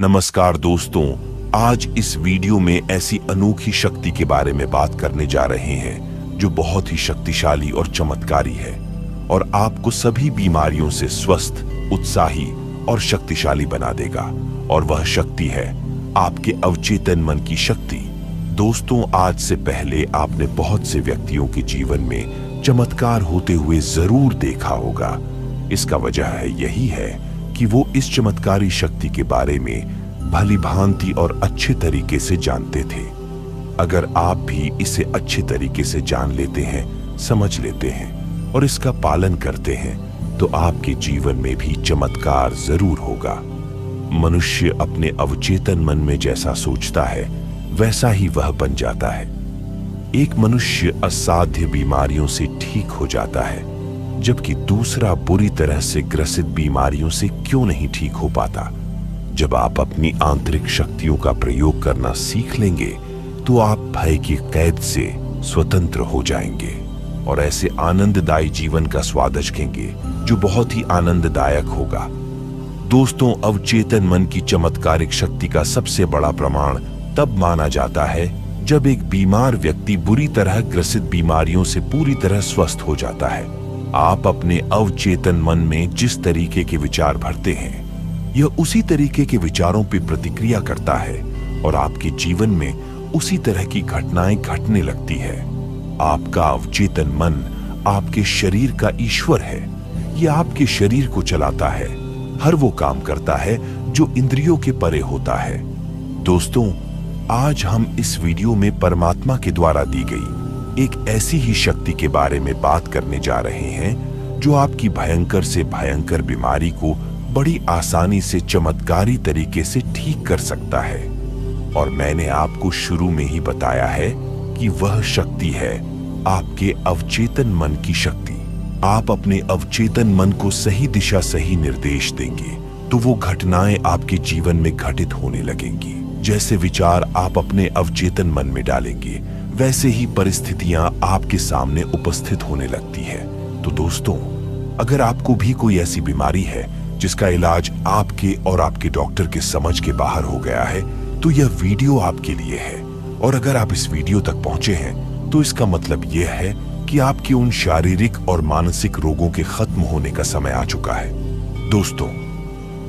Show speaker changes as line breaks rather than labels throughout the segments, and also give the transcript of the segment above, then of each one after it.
नमस्कार दोस्तों, आज इस वीडियो में ऐसी अनोखी शक्ति के बारे में बात करने जा रहे हैं जो बहुत ही शक्तिशाली और चमत्कारी है और आपको सभी बीमारियों से स्वस्थ, उत्साही और शक्तिशाली बना देगा। और वह शक्ति है आपके अवचेतन मन की शक्ति। दोस्तों, आज से पहले आपने बहुत से व्यक्तियों के जीवन में चमत्कार होते हुए जरूर देखा होगा। इसका वजह यही है कि वो इस चमत्कारी शक्ति के बारे में भली भांति और अच्छे तरीके से जानते थे। अगर आप भी इसे अच्छे तरीके से जान लेते हैं, समझ लेते हैं और इसका पालन करते हैं तो आपके जीवन में भी चमत्कार जरूर होगा। मनुष्य अपने अवचेतन मन में जैसा सोचता है वैसा ही वह बन जाता है। एक मनुष्य असाध्य बीमारियों से ठीक हो जाता है, जबकि दूसरा बुरी तरह से ग्रसित बीमारियों से क्यों नहीं ठीक हो पाता। जब आप अपनी आंतरिक शक्तियों का प्रयोग करना सीख लेंगे तो आप भय की कैद से स्वतंत्र हो जाएंगे और ऐसे आनंददायी जीवन का स्वाद चखेंगे जो बहुत ही आनंददायक होगा। दोस्तों, अवचेतन मन की चमत्कारिक शक्ति का सबसे बड़ा प्रमाण तब माना जाता है जब एक बीमार व्यक्ति बुरी तरह ग्रसित बीमारियों से पूरी तरह स्वस्थ हो जाता है। आप अपने अवचेतन मन में जिस तरीके के विचार भरते हैं, यह उसी तरीके के विचारों पर प्रतिक्रिया करता है और आपके जीवन में उसी तरह की घटनाएं घटने लगती है। आपका अवचेतन मन आपके शरीर का ईश्वर है। यह आपके शरीर को चलाता है, हर वो काम करता है जो इंद्रियों के परे होता है। दोस्तों, आज हम इस वीडियो में परमात्मा के द्वारा दी गई एक ऐसी ही शक्ति के बारे में बात करने जा रहे हैं जो आपकी भयंकर से भयंकर बीमारी को बड़ी आसानी से चमत्कारी तरीके से ठीक कर सकता है। और मैंने आपको शुरू में ही बताया है कि वह शक्ति है आपके अवचेतन मन की शक्ति। आप अपने अवचेतन मन को सही दिशा, सही निर्देश देंगे तो वो घटनाएं आपके जीवन में घटित होने लगेंगी। जैसे विचार आप अपने अवचेतन मन में डालेंगे वैसे ही परिस्थितियां आपके सामने उपस्थित होने लगती है। तो दोस्तों, अगर आपको भी कोई ऐसी बीमारी है जिसका इलाज आपके और आपके डॉक्टर के समझ के बाहर हो गया है तो यह वीडियो आपके लिए है। और अगर आप इस वीडियो तक पहुंचे हैं तो इसका मतलब यह है कि आपके उन शारीरिक और मानसिक रोगों के खत्म होने का समय आ चुका है। दोस्तों,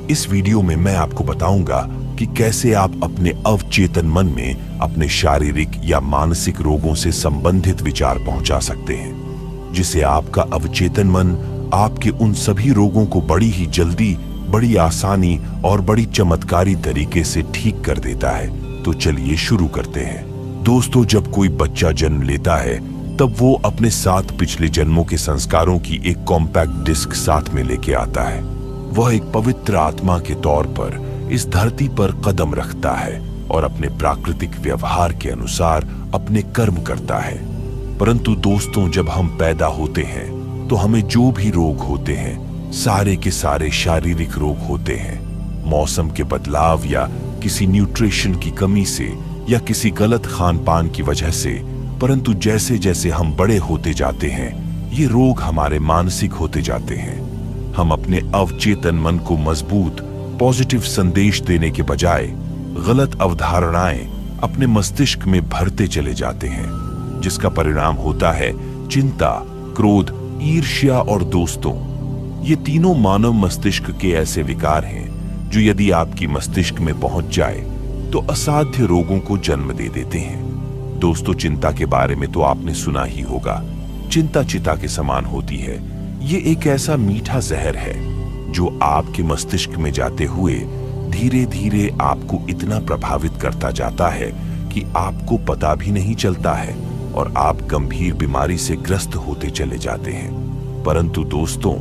इस वीडियो में मैं आपको बताऊंगा कि कैसे आप अपने अवचेतन मन में अपने शारीरिक या मानसिक रोगों से संबंधित विचार पहुंचा सकते हैं, जिसे आपका अवचेतन मन आपके उन सभी रोगों को बड़ी ही जल्दी, बड़ी आसानी और बड़ी चमत्कारी तरीके से ठीक कर देता है। तो चलिए शुरू करते हैं। दोस्तों, जब कोई बच्चा जन्म लेता है तब वो अपने साथ पिछले जन्मों के संस्कारों की एक कॉम्पैक्ट डिस्क साथ में लेके आता है। वह एक पवित्र आत्मा के तौर पर इस धरती पर कदम रखता है और अपने प्राकृतिक व्यवहार के अनुसार अपने कर्म करता है। परंतु दोस्तों, जब हम पैदा होते हैं तो हमें जो भी रोग होते हैं सारे के सारे शारीरिक रोग होते हैं। मौसम के बदलाव या किसी न्यूट्रिशन की कमी से या किसी गलत खान पान की वजह से। परंतु जैसे जैसे हम बड़े होते जाते हैं ये रोग हमारे मानसिक होते जाते हैं। हम अपने अवचेतन मन को मजबूत पॉजिटिव संदेश देने के बजाय गलत अवधारणाएं अपने मस्तिष्क में भरते चले जाते हैं, जिसका परिणाम होता है चिंता, क्रोध, ईर्ष्या और दोस्तों, ये तीनों मानव मस्तिष्क के ऐसे विकार हैं जो यदि आपकी मस्तिष्क में पहुंच जाए तो असाध्य रोगों को जन्म दे देते हैं। दोस्तों, चिंता के बारे में तो आपने सुना ही होगा। चिंता चिता के समान होती है। ये एक ऐसा मीठा जहर है जो आपके मस्तिष्क में जाते हुए धीरे धीरे आपको इतना प्रभावित करता जाता है कि आपको पता भी नहीं चलता है और आप गंभीर बीमारी से ग्रस्त होते चले जाते हैं। परंतु दोस्तों,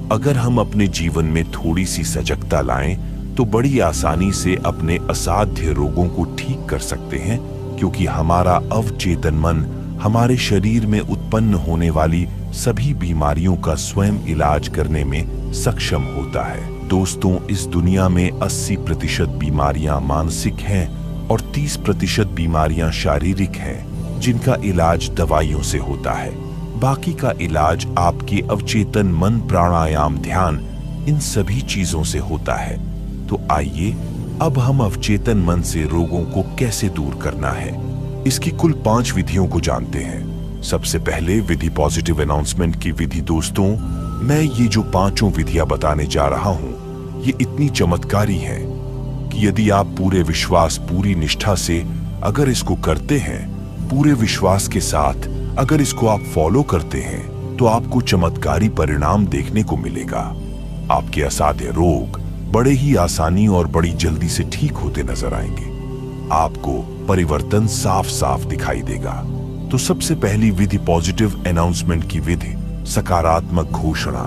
अगर हम अपने जीवन में थोड़ी सी सजगता लाएं तो बड़ी आसानी से अपने असाध्य रोगों को ठीक कर सकते हैं, क्योंकि हमारा अवचेतन मन हमारे शरीर में उत्पन्न होने वाली सभी बीमारियों का स्वयं इलाज करने में सक्षम होता है। दोस्तों, इस दुनिया में 80% बीमारियां मानसिक हैं और 30% बीमारियां शारीरिक हैं, जिनका इलाज दवाइयों से होता है। बाकी का इलाज आपके अवचेतन मन, प्राणायाम, ध्यान, इन सभी चीजों से होता है। तो आइए अब हम अवचेतन मन से रोगों को कैसे दूर करना है, इसकी कुल 5 विधियों को जानते हैं। सबसे पहले विधि पॉजिटिव अनाउंसमेंट की विधि। दोस्तों, मैं ये जो 5 विधियां बताने जा रहा हूं, ये इतनी चमत्कारी हैं कि यदि आप पूरे विश्वास, पूरी निष्ठा से अगर इसको करते हैं, पूरे विश्वास के साथ अगर इसको आप फॉलो करते हैं, तो आपको चमत्कारी परिणाम देखने को मिलेगा। आपके असाध्य रोग बड़े ही आसानी और बड़ी जल्दी से ठीक होते नजर आएंगे। आपको परिवर्तन साफ साफ दिखाई देगा। तो सबसे पहली विधि पॉजिटिव अनाउंसमेंट की विधि, सकारात्मक घोषणा।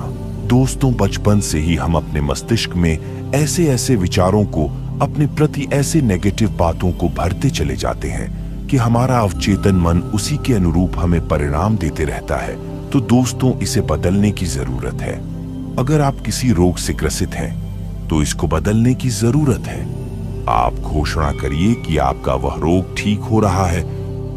दोस्तों, बचपन से ही हम अपने मस्तिष्क में ऐसे ऐसे विचारों को, अपने प्रति ऐसे नेगेटिव बातों को भरते चले जाते हैं कि हमारा अवचेतन मन उसी के अनुरूप हमें परिणाम देते रहता है। तो दोस्तों, इसे बदलने की जरूरत है। अगर आप किसी रोग से ग्रसित हैं, तो इसको बदलने की जरूरत है। आप घोषणा करिए कि आपका वह रोग ठीक हो रहा है,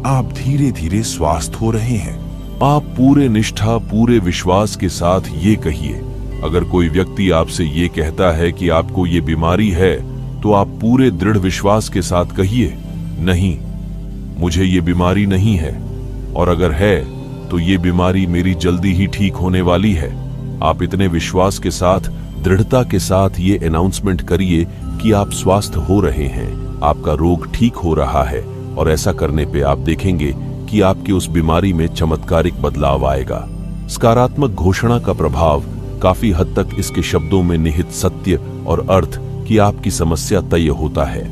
आप धीरे धीरे स्वस्थ हो रहे हैं। आप पूरे निष्ठा, पूरे विश्वास के साथ ये कहिए। अगर कोई व्यक्ति आपसे ये कहता है कि आपको ये बीमारी है, तो आप पूरे दृढ़ विश्वास के साथ कहिए, नहीं, मुझे ये बीमारी नहीं है, और अगर है तो ये बीमारी मेरी जल्दी ही ठीक होने वाली है। आप इतने विश्वास के साथ, दृढ़ता के साथ ये अनाउंसमेंट करिए कि आप स्वस्थ हो रहे हैं, आपका रोग ठीक हो रहा है, और ऐसा करने पे आप देखेंगे कि आपकी उस बीमारी में चमत्कारिक बदलाव आएगा। सकारात्मक घोषणा का प्रभाव काफी हद तक इसके शब्दों में निहित सत्य और अर्थ कि आपकी समस्या तय होता है।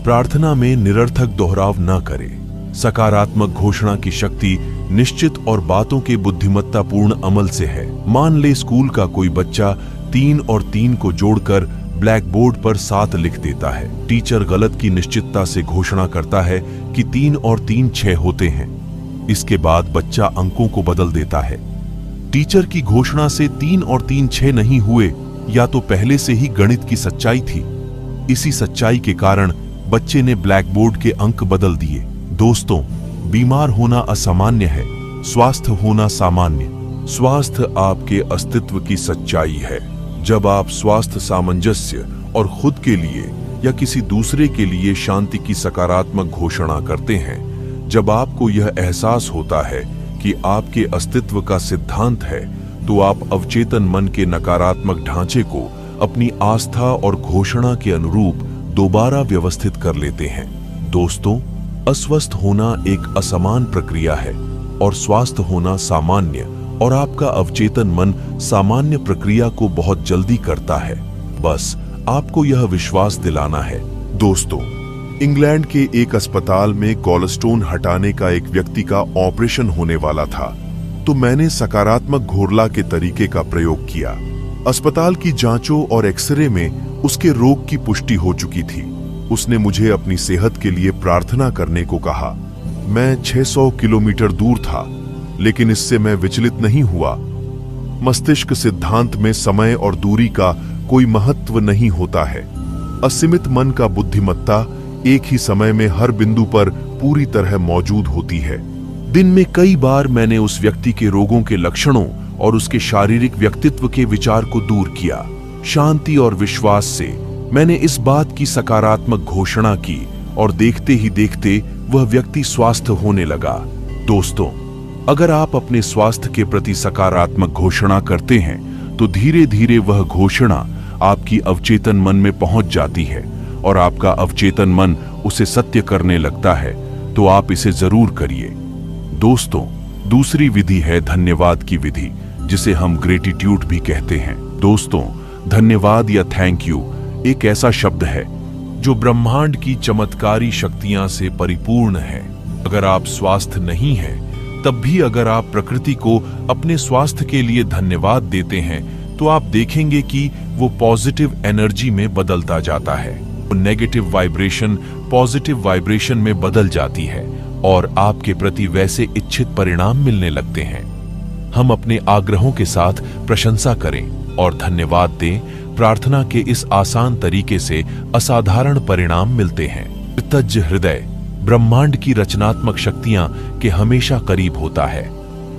प्रार्थना में निरर्थक दोहराव न करें। सकारात्मक घोषणा की शक्ति निश्चित और बातों के बुद्धिमत्तापूर्ण अमल से है। मान ले स्कूल का कोई बच्चा 3 और 3 को जोड़कर ब्लैक बोर्ड पर 7 लिख देता है। टीचर गलत की निश्चितता से घोषणा करता है कि 3 और 3 6 होते हैं। इसके बाद बच्चा अंकों को बदल देता है। टीचर की घोषणा से 3 और 3 6 नहीं हुए, या तो पहले से ही गणित की सच्चाई थी। इसी सच्चाई के कारण बच्चे ने ब्लैक बोर्ड के अंक बदल दिए। दोस्तों, बीमार होना असामान्य है, स्वास्थ्य होना सामान्य। स्वास्थ्य आपके अस्तित्व की सच्चाई है। जब आप स्वास्थ्य, सामंजस्य और खुद के लिए या किसी दूसरे के लिए शांति की सकारात्मक घोषणा करते हैं, जब आपको यह एहसास होता है कि आपके अस्तित्व का सिद्धांत है, तो आप अवचेतन मन के नकारात्मक ढांचे को अपनी आस्था और घोषणा के अनुरूप दोबारा व्यवस्थित कर लेते हैं। दोस्तों, अस्वस्थ होना एक असमान प्रक्रिया है और स्वस्थ होना सामान्य, और आपका अवचेतन मन सामान्य प्रक्रिया को बहुत जल्दी करता है। बस आपको यह विश्वास दिलाना है। दोस्तों, इंग्लैंड के एक अस्पताल में गॉलस्टोन हटाने का एक व्यक्ति का ऑपरेशन होने वाला था, तो मैंने सकारात्मक घोरला के तरीके का प्रयोग किया। अस्पताल की जांचों और एक्सरे में उसके रोग की पुष्टि हो चुकी थी। उसने मुझे अपनी सेहत के लिए प्रार्थना करने को कहा। मैं 600 किलोमीटर दूर था, लेकिन इससे मैं विचलित नहीं हुआ। मस्तिष्क सिद्धांत में समय और दूरी का कोई महत्व नहीं होता है। असीमित मन का बुद्धिमत्ता एक ही समय में हर बिंदु पर पूरी तरह मौजूद होती है। दिन में कई बार मैंने उस व्यक्ति के रोगों के लक्षणों और उसके शारीरिक व्यक्तित्व के विचार को दूर किया। शांति और विश्वास से मैंने इस बात की सकारात्मक घोषणा की, और देखते ही देखते वह व्यक्ति स्वस्थ होने लगा। दोस्तों, अगर आप अपने स्वास्थ्य के प्रति सकारात्मक घोषणा करते हैं, तो धीरे धीरे वह घोषणा आपकी अवचेतन मन में पहुंच जाती है, और आपका अवचेतन मन उसे सत्य करने लगता है। तो आप इसे जरूर करिए। दोस्तों, दूसरी विधि है धन्यवाद की विधि, जिसे हम ग्रेटिट्यूड भी कहते हैं। दोस्तों, धन्यवाद या थैंक यू एक ऐसा शब्द है जो ब्रह्मांड की चमत्कारी शक्तियां से परिपूर्ण है। अगर आप स्वस्थ नहीं हैं, तब भी अगर आप प्रकृति को अपने स्वास्थ्य के लिए धन्यवाद देते हैं, तो आप देखेंगे कि वो पॉजिटिव एनर्जी में बदलता जाता है। नेगेटिव वाइब्रेशन पॉजिटिव वाइब्रेशन में बदल जाती है, और आपके प्रति वैसे इच्छित परिणाम मिलने लगते हैं। हम अपने आग्रहों के साथ प्रशंसा करें और धन्यवाद दें। प्रार्थना के इस आसान तरीके से असाधारण परिणाम मिलते हैं। कृतज्ञ हृदय ब्रह्मांड की रचनात्मक शक्तियां के हमेशा करीब होता है,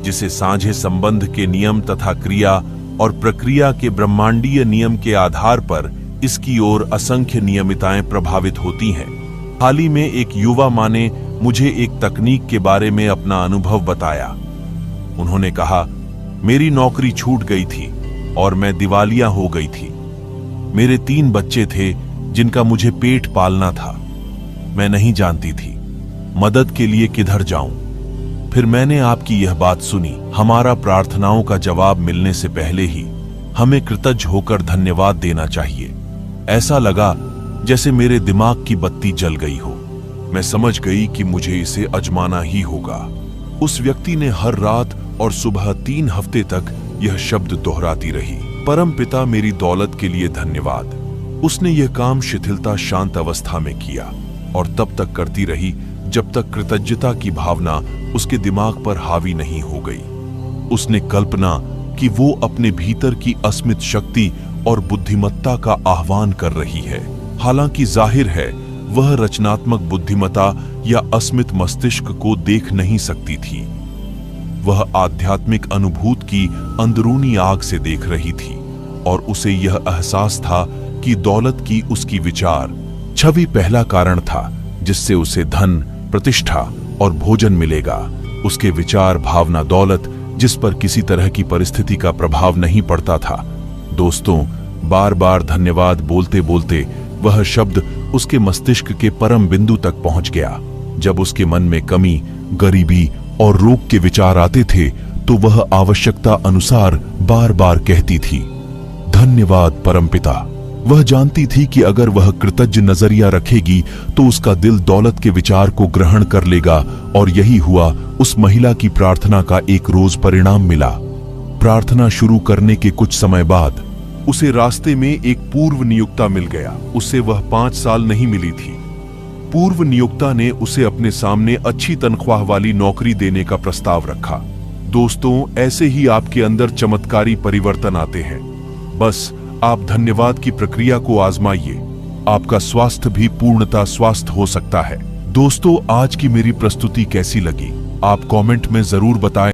जिसे साझे संबंध के नियम तथा क्रिया और प्रक्रिया के ब्रह्मांडीय नियम के आधार पर इसकी ओर असंख्य नियमिताएं प्रभावित होती हैं। हाल ही में एक युवा मां ने मुझे एक तकनीक के बारे में अपना अनुभव बताया। उन्होंने कहा, मेरी नौकरी छूट गई थी और मैं दिवालिया हो गई थी। मेरे 3 बच्चे थे जिनका मुझे पेट पालना था। मैं नहीं जानती थी मदद के लिए किधर जाऊं। फिर मैंने आपकी यह बात सुनी। हमारा प्रार्थनाओं का जवाब मिलने से पहले ही हमें कृतज्ञ होकर धन्यवाद देना चाहिए। ऐसा लगा जैसे मेरे दिमाग की बत्ती जल गई हो। मैं समझ गई कि मुझे इसे आजमाना ही होगा। उस व्यक्ति ने हर रात और सुबह 3 हफ्ते तक यह शब्द दोहराती रही, परम पिता मेरी दौलत के लिए धन्यवाद। उसने यह काम शिथिलता शांत अवस्था में किया और तब तक करती रही जब तक कृतज्ञता की भावना उसके दिमाग पर हावी नहीं हो गई। उसने कल्पना कि वो अपने भीतर की अस्मित शक्ति और बुद्धिमत्ता का आह्वान कर रही है। हालांकि जाहिर है वह रचनात्मक बुद्धिमत्ता या अस्मित मस्तिष्क को देख नहीं सकती थी। वह आध्यात्मिक अनुभूति की अंदरूनी आग से देख रही थी और उसे यह एहसास था कि दौलत की उसकी विचार छवि पहला कारण था जिससे उसे धन, प्रतिष्ठा और भोजन मिलेगा। उसके विचार, भावना, दौलत जिस पर किसी तरह की परिस्थिति का प्रभाव नहीं पड़ता था। दोस्तों, बार बार धन्यवाद बोलते बोलते वह शब्द उसके मस्तिष्क के परम बिंदु तक पहुंच गया। जब उसके मन में कमी, गरीबी और रोग के विचार आते थे तो वह आवश्यकता अनुसार बार बार कहती थी, धन्यवाद परमपिता। वह जानती थी कि अगर वह कृतज्ञ नजरिया रखेगी तो उसका दिल दौलत के विचार को ग्रहण कर लेगा। और यही हुआ। उस महिला की प्रार्थना का एक रोज परिणाम मिला। प्रार्थना शुरू करने के कुछ समय बाद उसे रास्ते में एक पूर्व नियुक्ता मिल गया। उसे वह 5 साल नहीं मिली थी। पूर्व नियुक्ता ने उसे अपने सामने अच्छी तनख्वाह वाली नौकरी देने का प्रस्ताव रखा। दोस्तों, ऐसे ही आपके अंदर चमत्कारी परिवर्तन आते हैं। बस आप धन्यवाद की प्रक्रिया को आजमाइए। आपका स्वास्थ्य भी पूर्णतः स्वस्थ हो सकता है। दोस्तों, आज की मेरी प्रस्तुति कैसी लगी आप कमेंट में जरूर बताएं।